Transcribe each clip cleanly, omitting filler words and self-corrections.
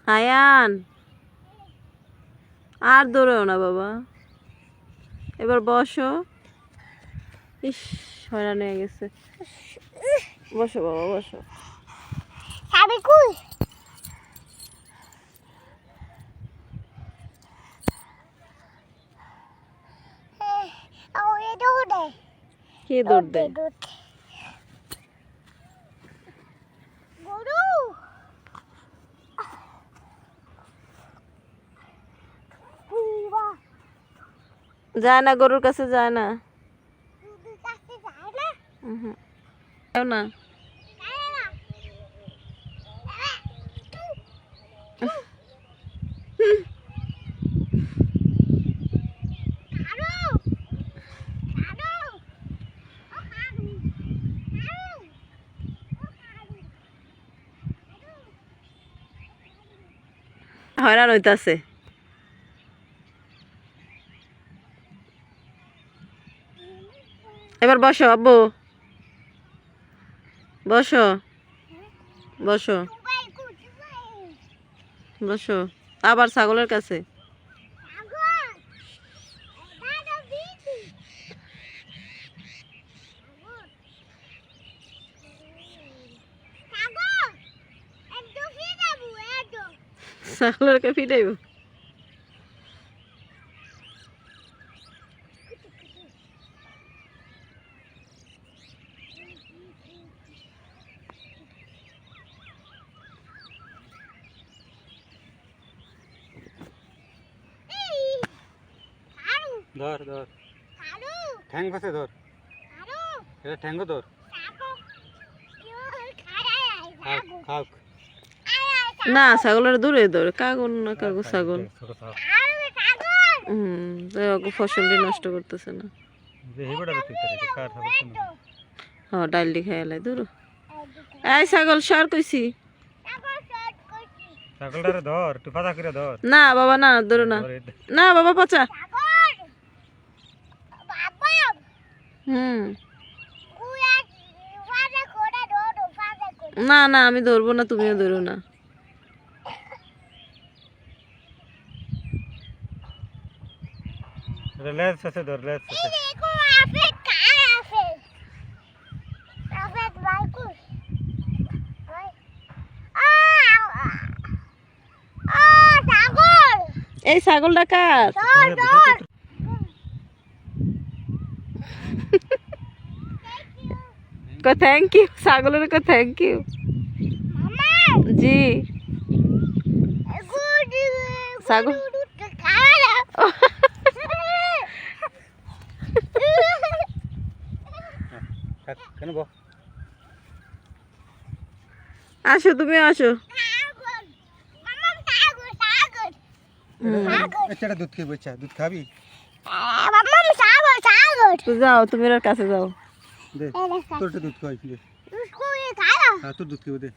হায়ান আর দৌড়েও না বাবা, এবার বসো। ইস হয়রান হয়ে গেছে। বসো বাবা বসো। কে দৌড় দেয়? যায় না, গরুর কাছে যায় না। না হয়রান হইতাছে। এবার বসো আব্বু, বসো বসো বসো। আবার ছাগলের কাছে। ছাগলের কাছে ফিটাইব। ধর ধর ঠ্যাং ফাঁসে ধর, এটা ঠ্যাঙ্গ ধর। খাক না ছাগলের দূরে দৌড়ে, কাগল না কাগজ ছাগল। ফসলটি নষ্ট করতেছে না। হ্যাঁ ডালটি খাইলাই দূর। এই ছাগল সর কইছি। ছাগলটারে ধর, তুই পাতা করে ধর। না বাবা না ধরো না, না বাবা পচা। না না আমি ধরবো না, তুমিও ধরো না। লেজ আছে ধর, লেজ আছে। এই ছাগলটা কার? থ্যাংক ইউ, ছাগলের থ্যাংক ইউ। জি ছাগল আসো, তুমি আসো। দুধ খেয়ে বলছা, দুধ খাবি? যাও তুমি ওর কাছে যাও। তোর দুধ খাই, হ্যাঁ তোর দুধ খেয়ে দে,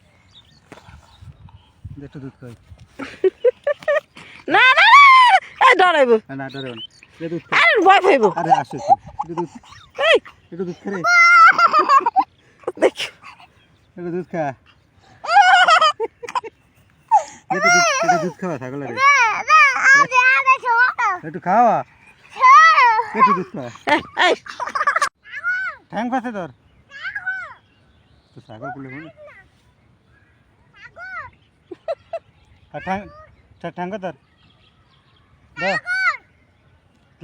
একটু দুধ খাই। না না ডরাইব না, ডরাইব না, দুধ খা। আরে ভয় পাইব। আরে আসো দুধ, একটু দুধ খা রে, একটু দুধ খা, একটু দুধ খাওয়া ছাগলের, একটু খাওয়া, একটু দুধ খাওয়া। ঠ্যাং ফাঁসে ধর, তো ছাগল খুলে ঠ্যাং ধর,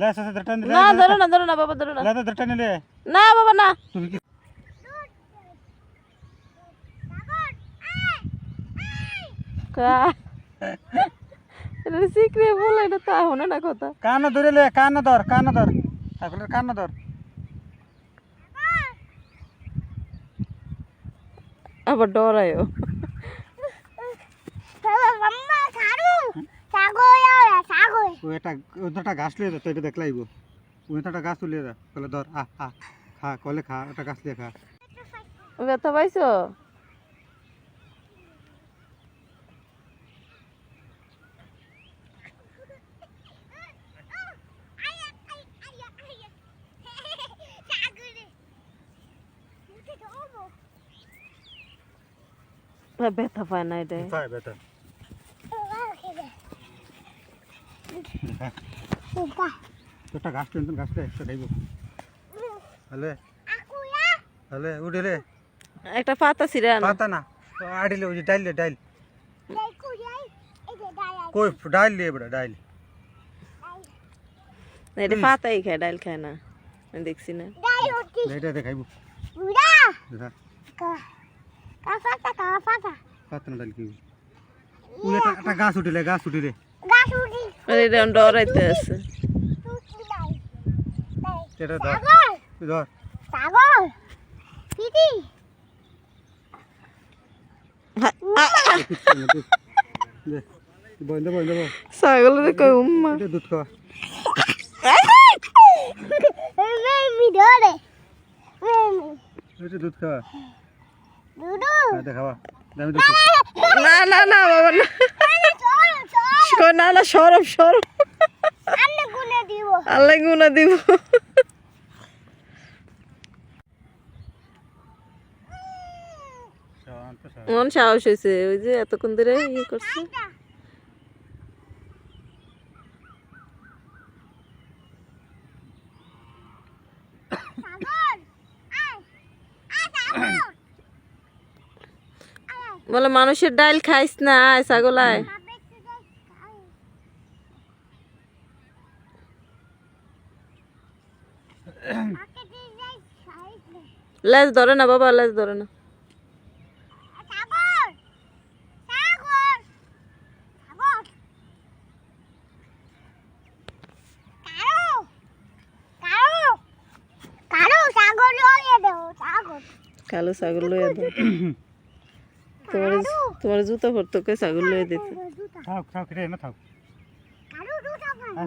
লেস আছে ধর, টান না ধরো না, ধরো না বাবা, ধরো না। লেস ধর, টান নিলে না বাবা না। তুমি কি এটা সিক্রে বলে, এটা তা হনে না কথা। কান ধরে লে, কান ধর, ছাগলের কান ধর। আবার ডরায়ও। ওটা ঘাস লিয়ে যা, তো এটা দেখলাইব। ওটা গাছ তুলিয়ে যা, কলে ধর, খা, কলে খা, ওটা গাছ লিয়ে খা। ব্যথা পাইছো? ব্যথা পায় না, এটা ব্যথা খা তোরটা গাছ টেনশন গাছলে একটা খাইব হলে হলে উঠে একটা পাতা ছিঁড়ে আনো পাতা না আড়িলে ওই যে ডাইল ডাইল কই ডাইল দিয়ে বড় ডাইল না, এটা পাতাই খায় ডাল খায় না আমি দেখছি না এটা দেখাইব দেখা পাতা না ডাইল কি ওই একটা গাছ উঠিলে আর এটা ডরাইতে আছে এটা ধর ধর বন্ধ ছাগলের কই উম্মা এটা দুধ খাওয়া এটা দুধ খাওয়া দেখাওয়া আমি দেখি না না না বাবা না না না সরব আল্লাহ গুনা দিব মন সাহস হয়েছে ওই যে এতক্ষণ ধরে ইয়ে করছে বলে মানুষের ডাল খাইস না আয় ছাগল আয় লেজ ধরে না বাবা লেজ ধরে না কালো ছাগল লয়ে দাও তোমার জুতা পরতো কে ছাগল লয়ে দিতে থাক থাক রে না থাক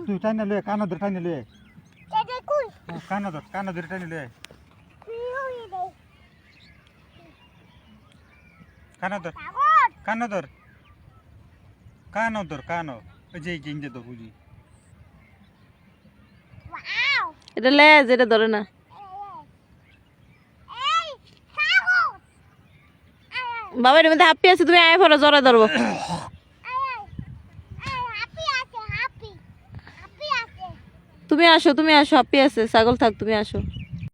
তুই টাইনে লয়ে কানো ধরে টাইনে লয়ে কানো ধরে টাইনে লয়ে কানো ধর ওই যে গিঞ্জে তো বুঝি এটা লেজ এটা ধরে না বাবা এর মধ্যে হাপ্পি আছে তুমি আয় পড়ো জোরে ধরবো তুমি আসো হাপ্পি আছে ছাগল থাক তুমি আসো